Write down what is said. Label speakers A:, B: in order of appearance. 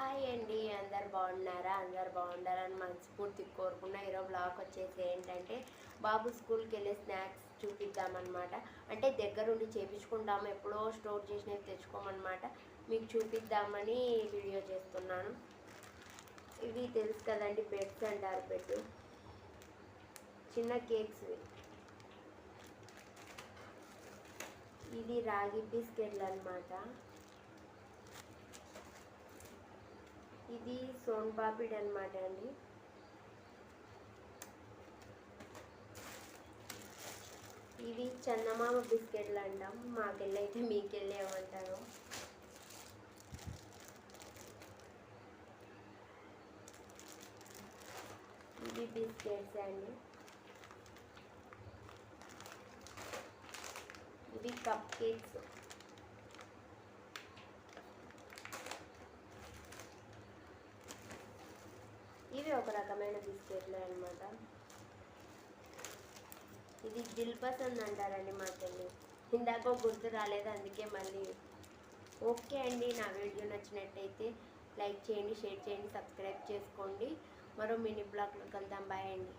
A: Hi అండి, అందరు బాగున్నారా? అందరు బాగుండాలని మనస్ఫూర్తిగా కోరుకున్నా. ఈరోజు బ్లాగ్ వచ్చేసి ఏంటంటే బాబు స్కూల్కి వెళ్ళే స్నాక్స్ చూపిద్దామన్నమాట. అంటే దగ్గరుండి చేపించుకుంటాము, ఎప్పుడో స్టోర్ చేసినవి తెచ్చుకోమన్నమాట. మీకు చూపిద్దామని వీడియో చేస్తున్నాను. ఇవి తెలుసు కదండి, పెట్స్ అంటారు. పెట్టు చిన్న కేక్స్. ఇది రాగి బిస్కెట్లు అన్నమాట. ఇది సోన్ పాపిడ్ అనమాట అండి. ఇవి చందమామ బిస్కెట్లు అంటాం, మాకెళ్ళైతే మీకెళ్ళి ఏమంటారు. ఇవి బిస్కెట్స్ అండి. ఇవి కప్ కేక్స్. ఇవి ఒక రకమైన బిస్కెట్లు అనమాట. ఇది దిల్ పసంద్ అంటారండి మాకెళ్ళి. ఇందాక గుర్తు రాలేదు, అందుకే మళ్ళీ. ఓకే అండి, నా వీడియో నచ్చినట్టయితే లైక్ చేయండి, షేర్ చేయండి, సబ్స్క్రైబ్ చేసుకోండి. మరో మినీ బ్లాగ్లో కలుద్దాం. బాయ్ అండి.